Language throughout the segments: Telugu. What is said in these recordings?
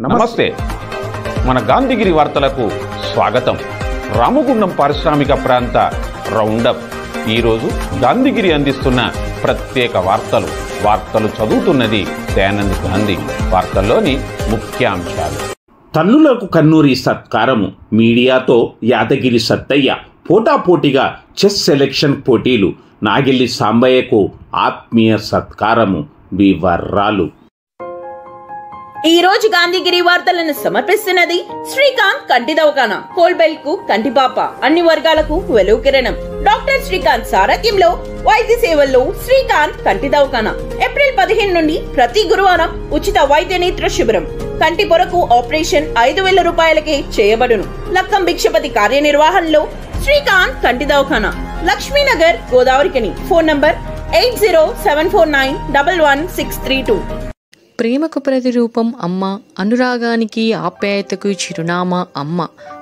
నమస్తే. మన గాంధీగిరి వార్తలకు స్వాగతం. రామగుండం పారిశ్రామిక ప్రాంత రౌండప్. ఈరోజు గాంధీగిరి అందిస్తున్న ప్రత్యేక వార్తలు చదువుతున్నది దయానంద్ గాంధీ. వార్తల్లోని ముఖ్యాంశాలు. తల్లులకు కన్నూరి సత్కారము. మీడియాతో యాదగిరి సత్తయ్య పోటాపోటీగా చెస్ సెలక్షన్ పోటీలు. నాగిల్లి సాంబయ్యకు ఆత్మీయ సత్కారము. వివరాలు. ఈ రోజు గాంధీగిరి వార్తలను సమర్పిస్తున్నది శ్రీకాంత్ కంటి దవాఖానా. హోల్బెల్ కు కంటిపాప, అన్ని వర్గాలకు వెలుగు కిరణం. డాక్టర్ శ్రీకాంత్ సారథ్యంలో వైద్య సేవల్లో శ్రీకాంత్ కంటి దవాఖానా. ఏప్రిల్ 15 నుండి ప్రతి గురువారం ఉచిత వైద్య నేత్ర శిబిరం. కంటి పొరకు ఆపరేషన్ 5,000 రూపాయలకే చేయబడును. లక్కం భిక్షపతి కార్యనిర్వహణలో శ్రీకాంత్ కంటి దవాఖానా, లక్ష్మీనగర్, గోదావరికని. Phone number 8074911632. ప్రేమకు ప్రతిరూపం అమ్మ, అనురాగానికి ఆప్యాయతకు చిరునామా అమ్మ.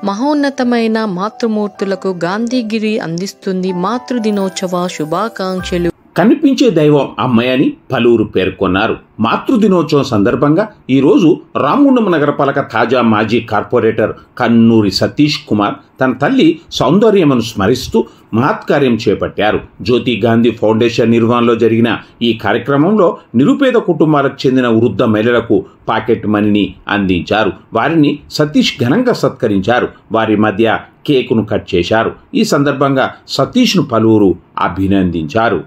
మహోన్నతమైన మాతృమూర్తులకు గాంధీగిరి అందిస్తుంది మాతృదినోత్సవ శుభాకాంక్షలు. కనిపించే దైవం అమ్మాయని పలువురు పేర్కొన్నారు. మాతృదినోత్సవం సందర్భంగా ఈరోజు రామగుండం నగరపాలక తాజా మాజీ కార్పొరేటర్ కన్నూరి సతీష్ కుమార్ తన తల్లి సౌందర్యమును స్మరిస్తూ మహత్కార్యం చేపట్టారు. జ్యోతి గాంధీ ఫౌండేషన్ నిర్వహణలో జరిగిన ఈ కార్యక్రమంలో నిరుపేద కుటుంబాలకు చెందిన వృద్ధ మహిళలకు పాకెట్ మనీని అందించారు. వారిని సతీష్ ఘనంగా సత్కరించారు. వారి మధ్య కేకును కట్ చేశారు. ఈ సందర్భంగా సతీష్ను పలువురు అభినందించారు.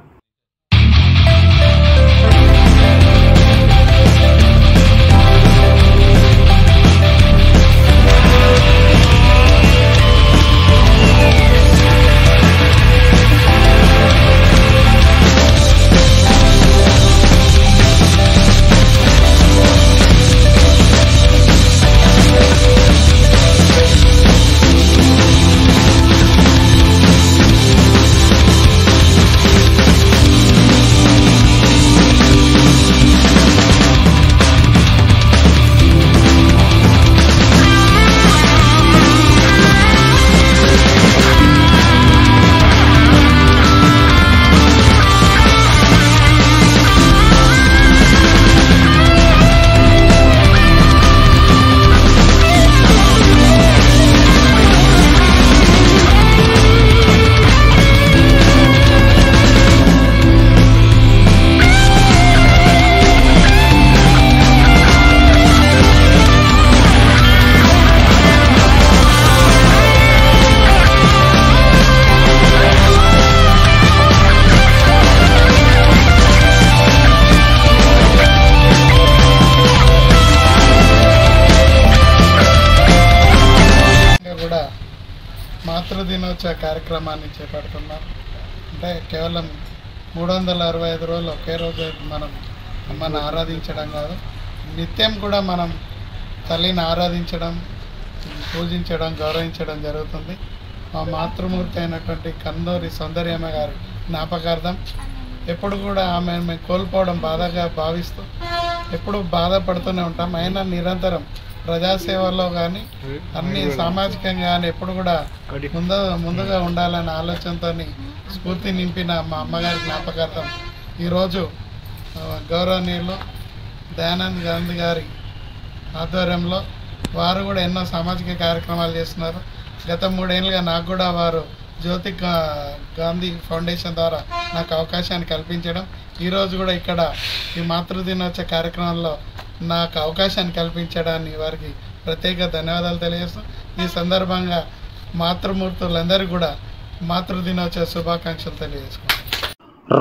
మాతృదినోత్సవ కార్యక్రమాన్ని చేపడుతున్నాం. అంటే కేవలం 365 రోజులు ఒకే రోజు మనం అమ్మని ఆరాధించడం కాదు, నిత్యం కూడా మనం తల్లిని ఆరాధించడం, పూజించడం, గౌరవించడం జరుగుతుంది. మా మాతృమూర్తి అయినటువంటి కన్నూరి సౌందర్యమ్మ గారి జ్ఞాపకార్థం ఎప్పుడు కూడా ఆమె మేము కోల్పోవడం బాధగా భావిస్తూ ఎప్పుడు బాధపడుతూనే ఉంటాం. అయినా నిరంతరం ప్రజాసేవల్లో కానీ అన్ని సామాజికంగా కానీ ఎప్పుడు కూడా ముందుగా ఉండాలనే ఆలోచనతో స్ఫూర్తి నింపిన మా అమ్మగారి జ్ఞాపకార్థం ఈరోజు గౌరవనీయులు దయానంద్ గాంధీ గారి ఆధ్వర్యంలో వారు కూడా ఎన్నో సామాజిక కార్యక్రమాలు చేస్తున్నారు. గత 3 ఏళ్ళుగా నాకు కూడా వారు జ్యోతి గాంధీ ఫౌండేషన్ ద్వారా నాకు అవకాశాన్ని కల్పించడం, ఈరోజు కూడా ఇక్కడ ఈ మాతృదినోత్సవ కార్యక్రమంలో నాకు అవకాశాన్ని కల్పించడాన్ని వారికి ప్రత్యేక ధన్యవాదాలు తెలియజేస్తాం. ఈ సందర్భంగా మాతృమూర్తులందరికీ కూడా మాతృదినోత్సవ శుభాకాంక్షలు తెలియజేసుకుంటాం.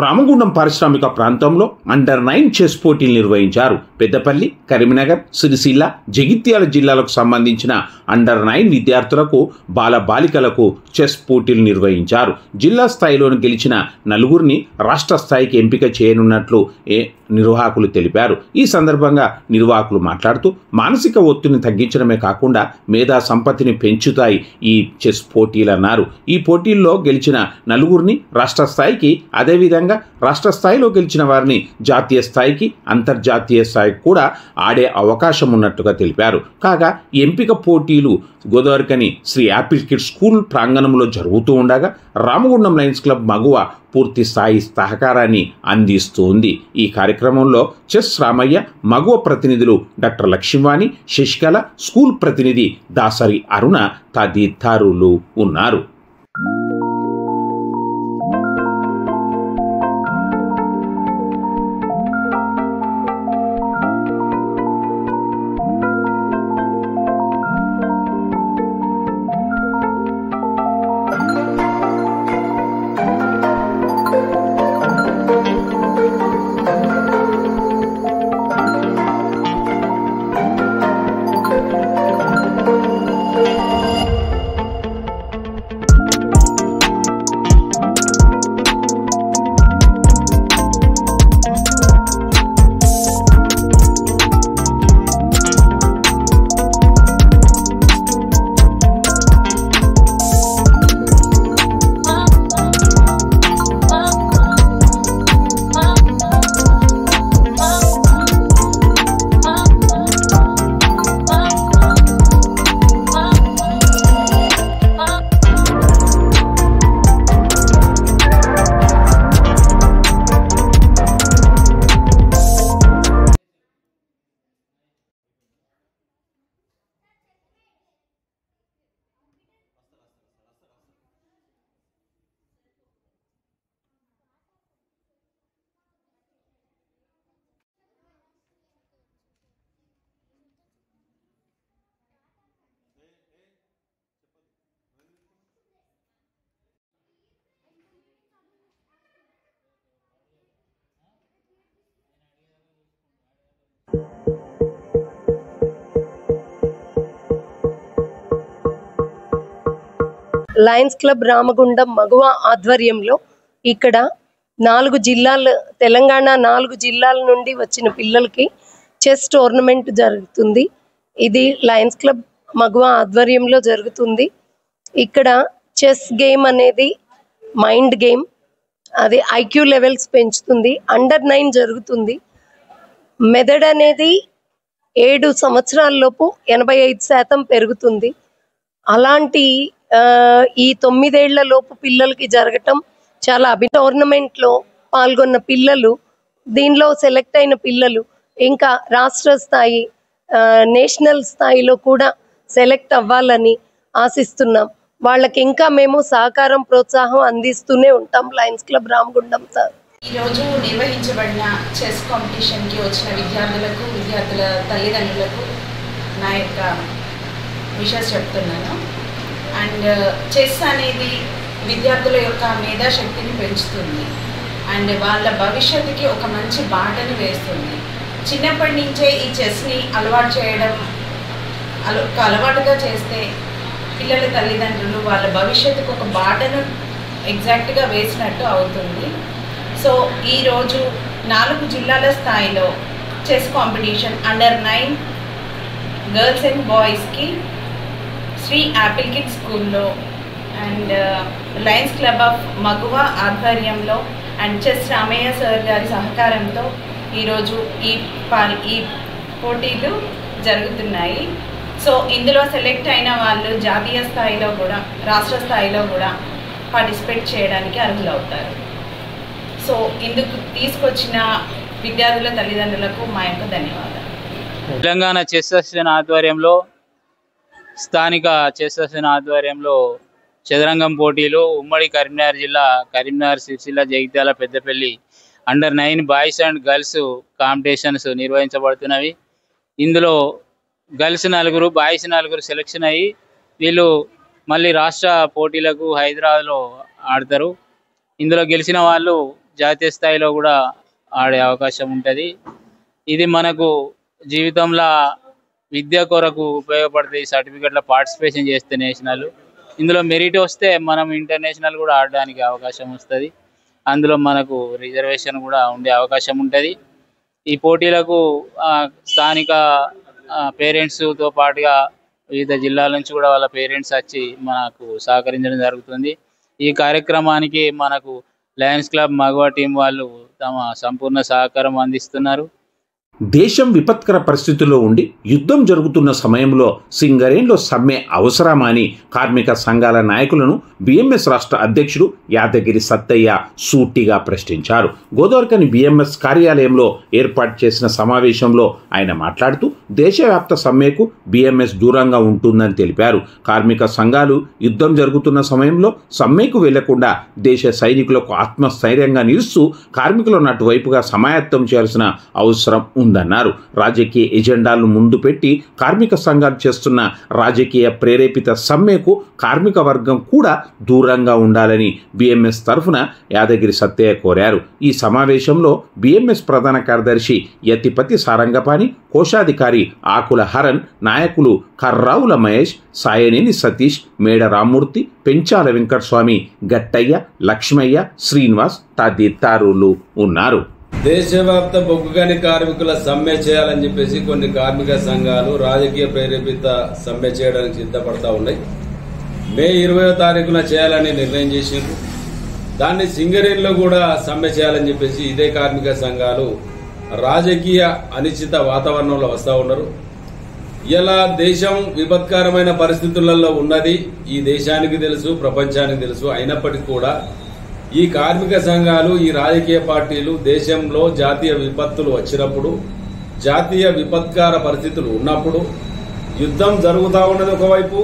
రామగుండం పారిశ్రామిక ప్రాంతంలో అండర్-9 చెస్ పోటీలు నిర్వహించారు. పెద్దపల్లి, కరీంనగర్, సిరిసిల్ల, జగిత్యాల జిల్లాలకు సంబంధించిన అండర్-9 విద్యార్థులకు, బాలబాలికలకు చెస్ పోటీలు నిర్వహించారు. జిల్లా స్థాయిలోని గెలిచిన 4గురిని రాష్ట్ర స్థాయికి ఎంపిక చేయనున్నట్లు నిర్వాహకులు తెలిపారు. ఈ సందర్భంగా నిర్వాహకులు మాట్లాడుతూ మానసిక ఒత్తిడిని తగ్గించడమే కాకుండా మేధా సంపత్తిని పెంచుతాయి ఈ చెస్ పోటీలు అన్నారు. ఈ పోటీల్లో గెలిచిన 4గురిని రాష్ట్ర స్థాయికి, అదేవిధంగా అదేవిధంగా రాష్ట్ర స్థాయిలో గెలిచిన వారిని జాతీయ స్థాయికి, అంతర్జాతీయ స్థాయికి కూడా ఆడే అవకాశం ఉన్నట్టుగా తెలిపారు. కాగా ఎంపిక పోటీలు గోదావరికని శ్రీ యాపిల్ కిడ్స్ స్కూల్ ప్రాంగణంలో జరుగుతూ ఉండగా రామగుండం లయన్స్ క్లబ్ మగువ పూర్తి స్థాయి సహకారాన్ని అందిస్తుంది. ఈ కార్యక్రమంలో చెస్ రామయ్య, మగువ ప్రతినిధులు డాక్టర్ లక్ష్మీవాణి, శశికళ, స్కూల్ ప్రతినిధి దాసరి అరుణ తదితరులు ఉన్నారు. లయన్స్ క్లబ్ రామగుండం మగువ ఆధ్వర్యంలో ఇక్కడ 4 జిల్లాల తెలంగాణ 4 జిల్లాల నుండి వచ్చిన పిల్లలకి చెస్ టోర్నమెంట్ జరుగుతుంది. ఇది లయన్స్ క్లబ్ మగువ ఆధ్వర్యంలో జరుగుతుంది. ఇక్కడ చెస్ గేమ్ అనేది మైండ్ గేమ్, అది ఐక్యూ లెవెల్స్ పెంచుతుంది. అండర్ 9 జరుగుతుంది. మెదడు అనేది 7 సంవత్సరాలలోపు 85% పెరుగుతుంది. అలాంటి ఈ 9 ఏళ్ల లోపు పిల్లలకి జరగటం చాలా టోర్నమెంట్లో పాల్గొన్న పిల్లలు, దీనిలో సెలెక్ట్ అయిన పిల్లలు ఇంకా రాష్ట్ర స్థాయి, నేషనల్ స్థాయిలో కూడా సెలెక్ట్ అవ్వాలని ఆశిస్తున్నాం. వాళ్ళకి ఇంకా మేము సహకారం, ప్రోత్సాహం అందిస్తూనే ఉంటాం లయన్స్ క్లబ్ రామగుండం సార్. ఈరోజు నిర్వహించబడిన చెస్ కాంపిటీషన్కి వచ్చిన విద్యార్థులకు, విద్యార్థుల తల్లిదండ్రులకు నా యొక్క విషెస్ చెప్తున్నాను. అండ్ చెస్ అనేది విద్యార్థుల యొక్క మేధాశక్తిని పెంచుతుంది అండ్ వాళ్ళ భవిష్యత్తుకి ఒక మంచి బాటను వేస్తుంది. చిన్నప్పటి నుంచే ఈ చెస్ని అలవాటు చేయడం, అలవాటుగా చేస్తే పిల్లల తల్లిదండ్రులు వాళ్ళ భవిష్యత్తుకు ఒక బాటను ఎగ్జాక్ట్గా వేసినట్టు అవుతుంది. సో ఈరోజు 4 జిల్లాల స్థాయిలో chess competition under 9 girls and బాయ్స్కి శ్రీ యాపిల్ కిడ్స్ స్కూల్లో and Lions Club of Maguva ఆధ్వర్యంలో అండ్ చెస్ రామయ్య సార్ గారి సహకారంతో ఈరోజు ఈ పోటీలు జరుగుతున్నాయి. సో ఇందులో సెలెక్ట్ అయిన వాళ్ళు జాతీయ స్థాయిలో కూడా, రాష్ట్ర స్థాయిలో కూడా పార్టిసిపేట్ చేయడానికి అర్హులవుతారు. సో ఇందుకు తీసుకొచ్చిన విద్యార్థుల తల్లిదండ్రులకు మా యొక్క ధన్యవాదాలు. తెలంగాణ చెస్ అసోసియేషన్ ఆధ్వర్యంలో, స్థానిక చెస్ అసోసియేషన్ ఆధ్వర్యంలో చదరంగం పోటీలు ఉమ్మడి కరీంనగర్ జిల్లా, Karimnagar, Sircilla, Jagtial, Peddapalli under 9 boys and girls competitions నిర్వహించబడుతున్నవి. ఇందులో గర్ల్స్ 4, బాయ్స్ 4 సెలెక్షన్ అయ్యి వీళ్ళు మళ్ళీ రాష్ట్ర పోటీలకు హైదరాబాద్లో ఆడతారు. ఇందులో గెలిచిన వాళ్ళు జాతీయ స్థాయిలో కూడా ఆడే అవకాశం ఉంటుంది. ఇది మనకు జీవితంలో విద్య కొరకు ఉపయోగపడుతుంది. సర్టిఫికెట్లో పార్టిసిపేషన్ చేస్తే నేషనల్, ఇందులో మెరిట్ వస్తే మనం ఇంటర్నేషనల్ కూడా ఆడడానికి అవకాశం వస్తుంది. అందులో మనకు రిజర్వేషన్ కూడా ఉండే అవకాశం ఉంటుంది. ఈ పోటీలకు స్థానిక పేరెంట్స్తో పాటుగా వివిధ జిల్లాల నుంచి కూడా వాళ్ళ పేరెంట్స్ వచ్చి మనకు సహకరించడం జరుగుతుంది. ఈ కార్యక్రమానికి మనకు లయన్స్ క్లబ్ మగవా టీం వాళ్ళు తమ సంపూర్ణ సహకారం అందిస్తున్నారు. దేశం విపత్కర పరిస్థితుల్లో ఉండి యుద్ధం జరుగుతున్న సమయంలో సింగరేణిలో సమ్మె అవసరమా అని కార్మిక సంఘాల నాయకులను బిఎంఎస్ రాష్ట్ర అధ్యక్షుడు యాదగిరి సత్తయ్య సూటిగా ప్రశ్నించారు. గోదావరికని బిఎంఎస్ కార్యాలయంలో ఏర్పాటు చేసిన సమావేశంలో ఆయన మాట్లాడుతూ దేశవ్యాప్త సమ్మెకు బిఎంఎస్ దూరంగా ఉంటుందని తెలిపారు. కార్మిక సంఘాలు యుద్ధం జరుగుతున్న సమయంలో సమ్మెకు వెళ్లకుండా దేశ సైనికులకు ఆత్మస్థైర్యంగా నిలుస్తూ కార్మికులను అటువైపుగా సమాయత్తం చేయాల్సిన అవసరం ఉందన్నారు. రాజకీయ ఎజెండాలను ముందు పెట్టి కార్మిక సంఘాలు చేస్తున్న రాజకీయ ప్రేరేపిత సమ్మెకు కార్మిక వర్గం కూడా దూరంగా ఉండాలని బిఎంఎస్ తరఫున యాదగిరి సత్తయ్య కోరారు. ఈ సమావేశంలో బిఎంఎస్ ప్రధాన కార్యదర్శి యతిపతి సారంగపాణి, కోశాధికారి ఆకుల హరన్, నాయకులు కర్రావుల మహేష్, సాయనేని సతీష్, మేడ రామ్మూర్తి, పెంచాల వెంకటస్వామి, గట్టయ్య, లక్ష్మయ్య, శ్రీనివాస్ తదితరులు ఉన్నారు. దేశవ్యాప్త బొగ్గుగని కార్మికుల సమ్మె చేయాలని చెప్పేసి కొన్ని కార్మిక సంఘాలు రాజకీయ ప్రేరేపిత సమ్మె చేయడానికి సిద్ధపడతా ఉన్నాయి. మే 20వ తారీఖున చేయాలని నిర్ణయం చేసిండ్రు. దాన్ని సింగరేణిలో కూడా సమ్మె చేయాలని చెప్పేసి ఇదే కార్మిక సంఘాలు రాజకీయ అనిశ్చిత వాతావరణంలో వస్తూ ఉన్నారు. ఇలా దేశం విపత్కరమైన పరిస్థితులలో ఉన్నది ఈ దేశానికి తెలుసు, ప్రపంచానికి తెలుసు. అయినప్పటికీ కూడా ఈ కార్మిక సంఘాలు, ఈ రాజకీయ పార్టీలు దేశంలో జాతీయ విపత్తులు వచ్చినప్పుడు, జాతీయ విపత్కర పరిస్థితులు ఉన్నప్పుడు యుద్ధం జరుగుతూ ఉన్నది ఒకవైపు,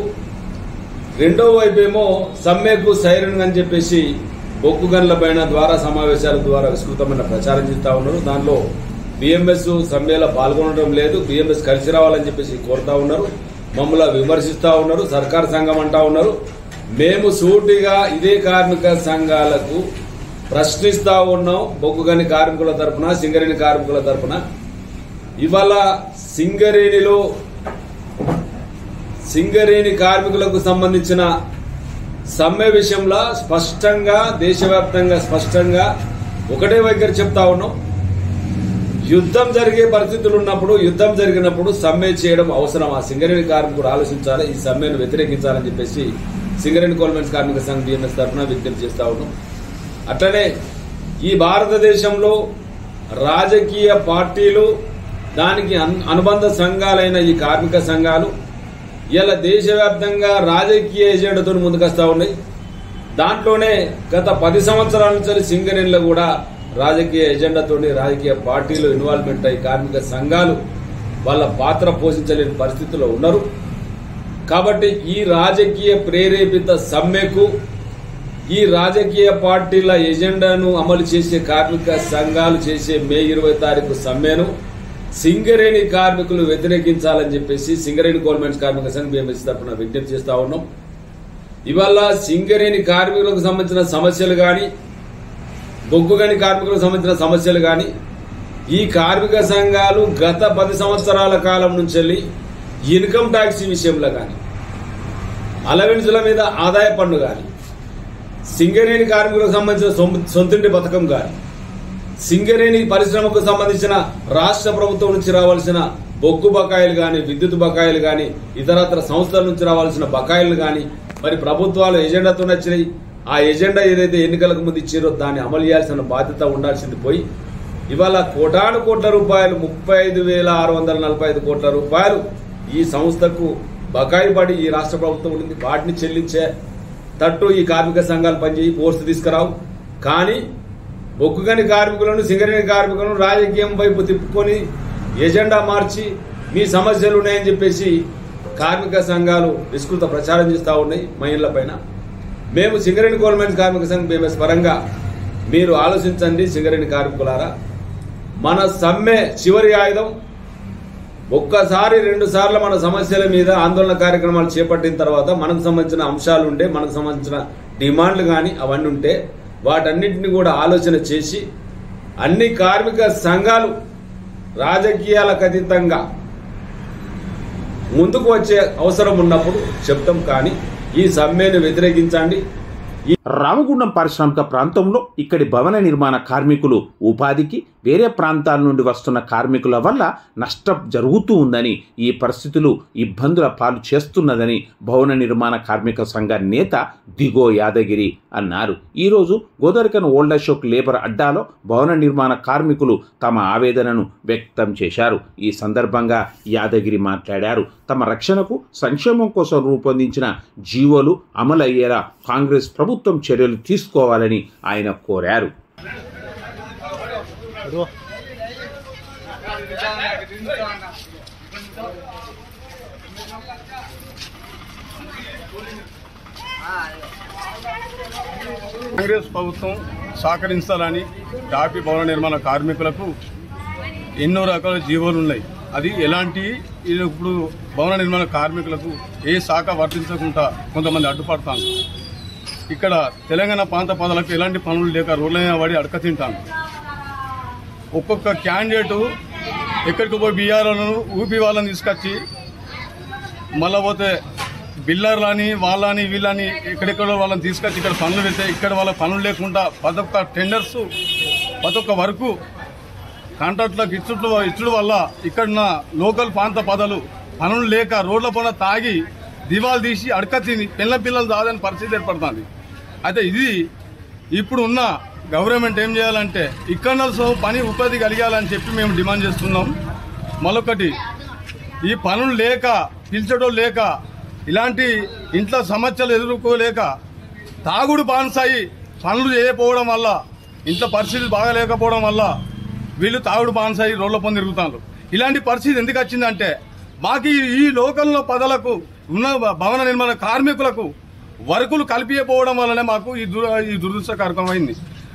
రెండో వైపు ఏమో సమ్మెకు సైరన్ అని చెప్పేసి బొగ్గు గన్ల పైన ద్వారా సమావేశాల ద్వారా విస్తృతమైన ప్రచారం చేస్తూ ఉన్నారు. దానిలో బిఎంఎస్ సమ్మెలో పాల్గొనడం లేదు, బిఎంఎస్ కలిసి రావాలని చెప్పేసి కోరుతా ఉన్నారు. మమ్మల్ని విమర్శిస్తూ ఉన్నారు, సర్కార్ సంఘం అంటా ఉన్నారు. మేము సూటిగా ఇదే కార్మిక సంఘాలకు ప్రశ్నిస్తా ఉన్నాం. బొగ్గుగని కార్మికుల తరఫున, సింగరేణి కార్మికుల తరఫున ఇవాళ సింగరేణి కార్మికులకు సంబంధించిన సమ్మె విషయంలో స్పష్టంగా, దేశవ్యాప్తంగా స్పష్టంగా ఒకటే వైఖరి చెప్తా ఉన్నాం. యుద్ధం జరిగే పరిస్థితులు ఉన్నప్పుడు, యుద్ధం జరిగినప్పుడు సమ్మె చేయడం అవసరం. ఆ సింగరేణి కార్మికులు ఆలోచించాలి, ఈ సమ్మెను వ్యతిరేకించాలని చెప్పేసి సింగరేణి కోల్మెన్స్ కార్మిక సంఘం బిఎంఎస్ తరఫున విజ్ఞప్తి చేస్తా ఉన్నాం. అట్లనే ఈ భారతదేశంలో రాజకీయ పార్టీలు, దానికి అనుబంధ సంఘాలైన ఈ కార్మిక సంఘాలు ఇలా దేశవ్యాప్తంగా రాజకీయ ఎజెండాతో ముందుకొస్తా ఉన్నాయి. దాంట్లోనే గత 10 సంవత్సరాల నుంచి సింగరేణిలో కూడా రాజకీయ ఎజెండాతో రాజకీయ పార్టీలు ఇన్వాల్వ్మెంట్ అయ్యి కార్మిక సంఘాలు వాళ్ళ పాత్ర పోషించలేని పరిస్థితుల్లో ఉన్నారు. కాబట్టి ఈ రాజకీయ ప్రేరేపిత సమ్మెకు, ఈ రాజకీయ పార్టీల ఎజెండాను అమలు చేసే కార్మిక సంఘాలు చేసే మే 20వ తారీఖు సమ్మెను సింగరేణి కార్మికులు వ్యతిరేకించాలని చెప్పేసి సింగరేణి గవర్నమెంట్ కార్మిక సంఘం బిఎంఎస్ తరఫున విజ్ఞప్తి చేస్తా ఉన్నాం. ఇవాళ సింగరేణి కార్మికులకు సంబంధించిన సమస్యలు కానీ, బొగ్గుగని కార్మికులకు సంబంధించిన సమస్యలు కానీ ఈ కార్మిక సంఘాలు గత 10 సంవత్సరాల కాలం నుంచి ఇన్కమ్ ట్యాక్స్ విషయంలో కానీ, అలవెన్సుల మీద ఆదాయ పన్ను కానీ, సింగరేణి కార్మికులకు సంబంధించిన సొంతింటి పథకం కానీ, సింగరేణి పరిశ్రమకు సంబంధించిన రాష్ట్ర ప్రభుత్వం నుంచి రావాల్సిన బొగ్గు బకాయిలు కానీ, విద్యుత్ బకాయిలు కానీ, ఇతరత్ర సంస్థల నుంచి రావాల్సిన బకాయిలు కానీ మరి ప్రభుత్వాలు ఎజెండాతో నచ్చినాయి. ఆ ఎజెండా ఏదైతే ఎన్నికలకు ముందు ఇచ్చారో దాన్ని అమలు చేయాల్సిన బాధ్యత ఉండాల్సింది పోయి ఇవాళ కోటాను కోట్ల రూపాయలు, 35,645 కోట్ల రూపాయలు ఈ సంస్థకు బకాయి పడి ఈ రాష్ట్ర ప్రభుత్వం ఉండింది. వాటిని చెల్లించే తట్టు ఈ కార్మిక సంఘాలు పనిచేయి, ఫోర్స్ తీసుకురావు. కానీ బొగ్గుగని కార్మికులను, సింగరేణి కార్మికులను రాజకీయం వైపు తిప్పుకొని ఎజెండా మార్చి మీ సమస్యలు ఉన్నాయని చెప్పేసి కార్మిక సంఘాలు విస్తృత ప్రచారం చేస్తూ ఉన్నాయి మహిళల పైన. మేము సింగరేణి గవర్నమెంట్ కార్మిక సంఘం బిఎంఎస్ పరంగా మీరు ఆలోచించండి సింగరేణి కార్మికులారా, మన సమ్మె చివరి ఆయుధం. ఒక్కసారి 2 సార్లు మన సమస్యల మీద ఆందోళన కార్యక్రమాలు చేపట్టిన తర్వాత మనకు సంబంధించిన అంశాలు ఉంటే, మనకు సంబంధించిన డిమాండ్లు కానీ అవన్నీ ఉంటే వాటన్నింటినీ కూడా ఆలోచన చేసి అన్ని కార్మిక సంఘాలు రాజకీయాలకు అతీతంగా ముందుకు వచ్చే అవసరం ఉన్నప్పుడు చెప్తాం. కానీ ఈ సమ్మెను వ్యతిరేకించండి. రామగుండం పారిశ్రామిక ప్రాంతంలో ఇక్కడి భవన నిర్మాణ కార్మికులు ఉపాధికి వేరే ప్రాంతాల నుండి వస్తున్న కార్మికుల వల్ల నష్టం జరుగుతూ ఉందని, ఈ పరిస్థితులు ఇబ్బందుల పాలు చేస్తున్నదని భవన నిర్మాణ కార్మిక సంఘ నేత దిగో యాదగిరి అన్నారు. ఈరోజు గోదావరికన్ ఓల్డ్ అశోక్ లేబర్ అడ్డాలో భవన నిర్మాణ కార్మికులు తమ ఆవేదనను వ్యక్తం చేశారు. ఈ సందర్భంగా యాదగిరి మాట్లాడారు. తమ రక్షణకు సంక్షేమం కోసం రూపొందించిన జీవోలు అమలయ్యేలా కాంగ్రెస్ ప్రభుత్వం చర్యలు తీసుకోవాలని ఆయన కోరారు. కాంగ్రెస్ ప్రభుత్వం సహకరించాలని టాపీ భవన నిర్మాణ కార్మికులకు ఎన్నో రకాల జీవోలు ఉన్నాయి. అది ఎలాంటి ఇప్పుడు భవన నిర్మాణ కార్మికులకు ఏ శాఖ వర్తించకుండా కొంతమంది అడ్డుపడతాను. ఇక్కడ తెలంగాణ ప్రాంత పదాలకు ఎలాంటి పనులు లేక రోడ్లైనా పడి అడక తింటాను. ఒక్కొక్క క్యాండిడేటు ఎక్కడికి పోయి బీఆర్లను ఊపి వాళ్ళని తీసుకొచ్చి మళ్ళీ పోతే బిల్లర్లని వాళ్ళని వీళ్ళని ఎక్కడెక్కడో వాళ్ళని తీసుకొచ్చి ఇక్కడ పనులు పెడితే ఇక్కడ వాళ్ళ పనులు లేకుండా ప్రతి టెండర్స్ ప్రతి వరకు కాంట్రాక్టులకు ఇచ్చుడు వల్ల ఇక్కడున్న లోకల్ ప్రాంత పదాలు పనులు లేక రోడ్ల పైన తాగి దివాలు తీసి అడక తిని పిల్లలు దాదని పరిస్థితి ఏర్పడుతుంది. అయితే ఇది ఇప్పుడు ఉన్న గవర్నమెంట్ ఏం చేయాలంటే ఇక్కడ పని ఉపాధి కలిగాలని చెప్పి మేము డిమాండ్ చేస్తున్నాం. మరొకటి ఈ పనులు లేక పిలిచడం లేక ఇలాంటి ఇంట్లో సమస్యలు ఎదుర్కోలేక తాగుడు బాన్సాయి పనులు చేయకపోవడం వల్ల ఇంట్లో పరిస్థితులు బాగాలేకపోవడం వల్ల వీళ్ళు తాగుడు బాన్సాయి రోడ్ల పని తిరుగుతారు. ఇలాంటి పరిస్థితి ఎందుకు వచ్చిందంటే మాకు ఈ లోకల్లో పదలకు ఉన్న భవన నిర్మాణ కార్మికులకు వర్కులు కల్పించకపోవడం వల్లనే మాకు ఈ దురదృష్టకరమైంది.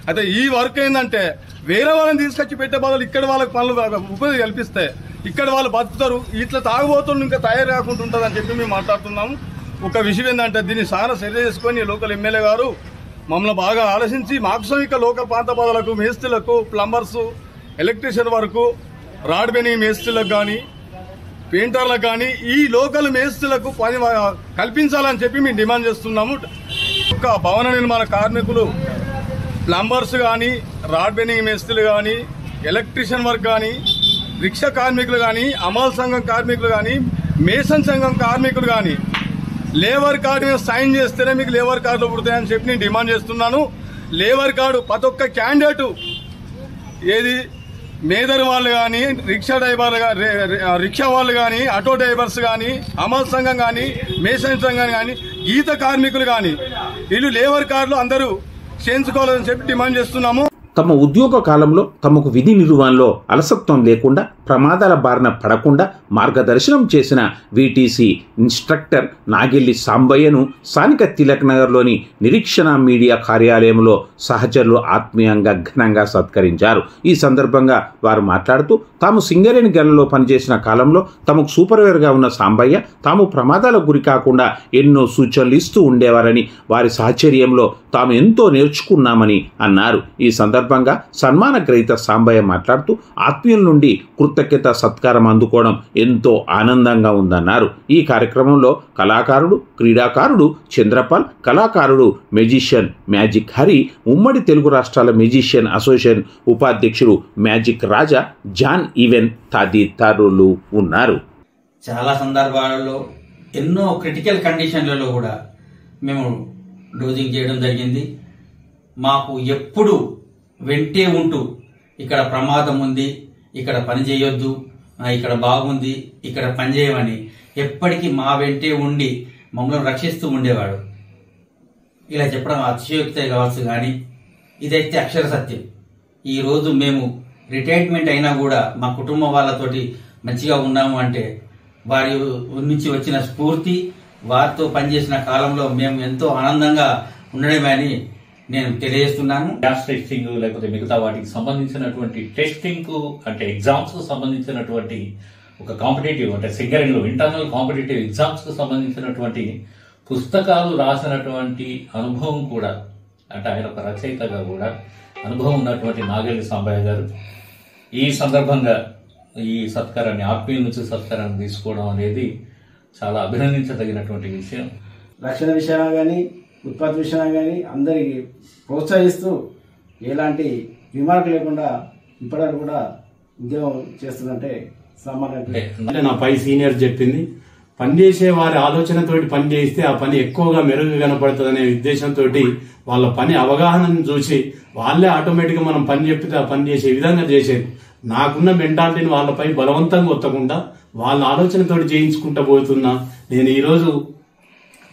అయితే ఈ వర్క్ ఏంటంటే వేరే వాళ్ళని తీసుకొచ్చి పెట్టే బదులు ఇక్కడ వాళ్ళకి పనులు ఉపాధి కల్పిస్తే ఇక్కడ వాళ్ళు బతుకుతారు. ఇట్లా తాగుబోతులు ఇంకా తయారు కాకుండా ఉంటుంది అని చెప్పి మేము మాట్లాడుతున్నాము. ఒక విషయం ఏంటంటే దీన్ని చాలా చర్య చేసుకొని లోకల్ ఎమ్మెల్యే గారు మమ్మల్ని బాగా ఆలోచించి మాకు శ్రామిక లోకల్ ప్రాంత పదాలకు మేస్త్రీలకు ప్లంబర్స్ ఎలక్ట్రీషియన్ వరకు రాడ్ బెనింగ్ మేస్త్రీలకు కానీ పెయింటర్లకు కానీ ఈ లోకల్ మేస్త్రీలకు పని కల్పించాలని చెప్పి మేము డిమాండ్ చేస్తున్నాము. ఒక భవన నిర్మాణ కార్మికులు ప్లంబర్స్ కానీ రాడ్ బెనింగ్ మేస్త్రీలు కానీ ఎలక్ట్రీషియన్ వర్క్ కానీ రిక్షా కార్మికులు కానీ అమల్ సంఘం కార్మికులు కానీ మేసన్ సంఘం కార్మికులు కానీ లేబర్ కార్డు మీద సైన్ చేస్తేనే మీకు లేబర్ కార్డులు పుడతాయని చెప్పి నేను డిమాండ్ చేస్తున్నాను. లేబర్ కార్డు ప్రతి ఒక్క క్యాండిడేటు ఏది మేదర్ వాళ్ళు కానీ రిక్షా డ్రైవర్లు రిక్షా వాళ్ళు కానీ ఆటో డ్రైవర్స్ కానీ అమల్ సంఘం కానీ మేసన్ సంఘం కానీ గీత కార్మికులు కానీ వీళ్ళు లేబర్ కార్డులు అందరూ చేయించుకోవాలని చెప్పి డిమాండ్ చేస్తున్నాము. తమ ఉద్యోగ కాలంలో తమకు విధి నిర్వహణలో అలసత్వం లేకుండా ప్రమాదాల బారిన పడకుండా మార్గదర్శనం చేసిన వీటీసీ ఇన్స్ట్రక్టర్ నాగెల్లి సాంబయ్యను స్థానిక తిలక్ నగర్లోని నిరీక్షణ మీడియా కార్యాలయంలో సహచరులు ఆత్మీయంగా ఘనంగా సత్కరించారు. ఈ సందర్భంగా వారు మాట్లాడుతూ తాము సింగరేణి గల్లలో పనిచేసిన కాలంలో తమకు సూపర్వైజర్గా ఉన్న సాంబయ్య తాము ప్రమాదాలకు గురి కాకుండా ఎన్నో సూచనలు ఇస్తూ ఉండేవారని, వారి సాహచర్యంలో తాము ఎంతో నేర్చుకున్నామని అన్నారు. ఈ సందర్భంగా సన్మాన గ్రహీత సాంబయ్య మాట్లాడుతూ ఆత్మీయుల నుండి కృతజ్ఞత సత్కారం అందుకోవడం ఎంతో ఆనందంగా ఉందన్నారు. ఈ కార్యక్రమంలో కళాకారుడు, క్రీడాకారుడు చంద్రపాల్, కళాకారుడు మెజిషియన్ మ్యాజిక్ హరి, ఉమ్మడి తెలుగు రాష్ట్రాల మెజిషియన్ అసోసియేషన్ ఉపాధ్యక్షుడు మ్యాజిక్ రాజా, జాన్ ఈవెన్ తదితరులు ఉన్నారు. చాలా సందర్భాలలో ఎన్నో క్రిటికల్ కండిషన్లలో కూడా మేము డోజింగ్ చేయడం జరిగింది. మాకు ఎప్పుడు వెంటే ఉంటూ ఇక్కడ ప్రమాదం ఉంది, ఇక్కడ పని చేయొద్దు, ఇక్కడ బాగుంది, ఇక్కడ పని చేయమని ఎప్పటికీ మా వెంటే ఉండి మమ్మల్ని రక్షిస్తూ ఉండేవాడు. ఇలా చెప్పడం అతిశయోక్తే కావచ్చు, కానీ ఇదైతే అక్షర సత్యం. ఈరోజు మేము రిటైర్మెంట్ అయినా కూడా మా కుటుంబం వాళ్ళతోటి మంచిగా ఉన్నాము అంటే వారి నుంచి వచ్చిన స్ఫూర్తి, వారితో పనిచేసిన కాలంలో మేము ఎంతో ఆనందంగా ఉండడమే అని నేను తెలియజేస్తున్నాను. గ్యాస్ టెస్టింగ్ లేకపోతే మిగతా వాటికి సంబంధించినటువంటి టెస్టింగ్ అంటే ఎగ్జామ్స్ కు సంబంధించినటువంటి ఒక కాంపిటేటివ్ అంటే సింగరేణిలో ఇంటర్నల్ కాంపిటేటివ్ ఎగ్జామ్స్ కు సంబంధించినటువంటి పుస్తకాలు రాసినటువంటి అనుభవం కూడా, అంటే ఆయన ఒక రచయితగా కూడా అనుభవం ఉన్నటువంటి నాగెల్లి సాంబయ్య గారు ఈ సందర్భంగా ఈ సత్కారాన్ని, ఆత్మీయుల నుంచి సత్కారాన్ని తీసుకోవడం అనేది చాలా అభినందించదగినటువంటి విషయం. రక్షణ విషయంలో కానీ ఉత్పత్తి విషయంలో కానీ అందరికి ప్రోత్సహిస్తూ ఎలాంటి రిమార్క్ లేకుండా ఇప్పటివరకు కూడా ఉద్యోగం చేస్తుందంటే సామాన్య అంటే నా పై సీనియర్ చెప్పింది, పనిచేసే వారి ఆలోచనతోటి పని చేయిస్తే ఆ పని ఎక్కువగా మెరుగు కనపడుతుంది అనే ఉద్దేశంతో వాళ్ళ పని అవగాహనను చూసి వాళ్ళే ఆటోమేటిక్గా మనం పని చెప్పితే ఆ పని చేసే విధంగా చేసేది. నాకున్న మెంటాలిటీని వాళ్ళపై బలవంతంగా ఒత్తకుండా వాళ్ళ ఆలోచనతోటి చేయించుకుంటూ పోతున్నా. నేను ఈరోజు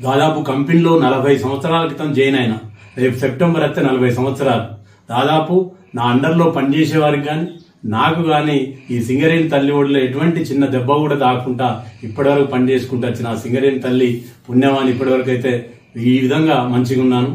దాదాపు కంపెనీలో 40 సంవత్సరాల క్రితం జాయిన్ అయినా. రేపు సెప్టెంబర్ వస్తే 40 సంవత్సరాలు. దాదాపు నా అండర్లో పనిచేసేవారికి కానీ నాకు కానీ ఈ సింగరేణి తల్లి ఒడిలో ఎటువంటి చిన్న దెబ్బ కూడా దాక్కుండా ఇప్పటివరకు పనిచేసుకుంటూ వచ్చిన ఆ సింగరేణి తల్లి పుణ్యమాని ఇప్పటివరకు అయితే ఈ విధంగా మంచిగా ఉన్నాను.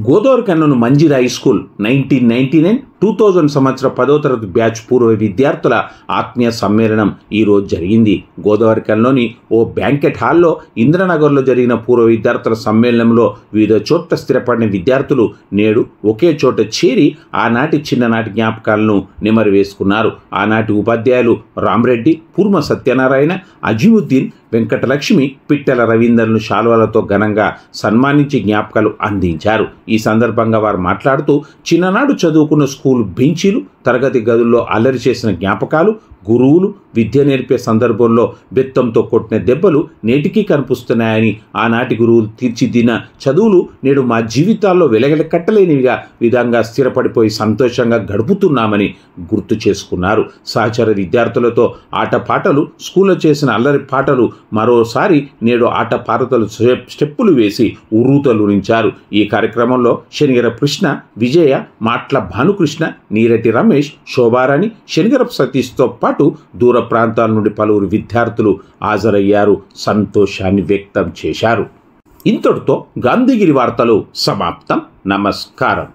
గోదావరి కన్నును మంజీరా హై స్కూల్ 1999 2000 సంవత్సర 10వ తరగతి బ్యాచ్ పూర్వ విద్యార్థుల ఆత్మీయ సమ్మేళనం ఈరోజు జరిగింది. గోదావరి కన్నులోని ఓ బ్యాంకెట్ హాల్లో ఇంద్రనగర్లో జరిగిన పూర్వ విద్యార్థుల సమ్మేళనంలో వివిధ చోట్ల స్థిరపడిన విద్యార్థులు నేడు ఒకే చోట చేరి ఆనాటి చిన్ననాటి జ్ఞాపకాలను నెమరు వేసుకున్నారు. ఆనాటి ఉపాధ్యాయులు రామరెడ్డి, పూర్మ సత్యనారాయణ, అజీముద్దీన్, వెంకటలక్ష్మి, పిట్టెల రవీందర్ను శాల్వాలతో ఘనంగా సన్మానించి జ్ఞాపకాలు అందించారు. ఈ సందర్భంగా వారు మాట్లాడుతూ చిన్ననాడు చదువుకున్న స్కూల్ బెంచీలు, తరగతి గదుల్లో అల్లరి చేసిన జ్ఞాపకాలు, గురువులు విద్య నేర్పే సందర్భంలో బెత్తంతో కొట్టిన దెబ్బలు నేటికీ కనిపిస్తున్నాయని, ఆనాటి గురువులు తీర్చిదిద్దిన చదువులు నేడు మా జీవితాల్లో వెలగలకట్టలేనివిగా విధంగా స్థిరపడిపోయి సంతోషంగా గడుపుతున్నామని గుర్తు చేసుకున్నారు. సహచర విద్యార్థులతో ఆటపాటలు, స్కూల్లో చేసిన అల్లరి పాటలు మరోసారి నేడు ఆటపాటలు స్టెప్పులు వేసి ఉర్రూతలూరించారు. ఈ కార్యక్రమంలో శనిగరపు కృష్ణ, విజయ, మాట్ల భానుకృష్ణ, నీరటి రమేష్, శోభారాణి, శనిగరపు సతీష్తో పాటు దూర ప్రాంతాల నుండి పలువురు విద్యార్థులు హాజరయ్యారు, సంతోషాన్ని వ్యక్తం చేశారు. ఇంతటితో గాంధీగిరి వార్తలు సమాప్తం. నమస్కారం.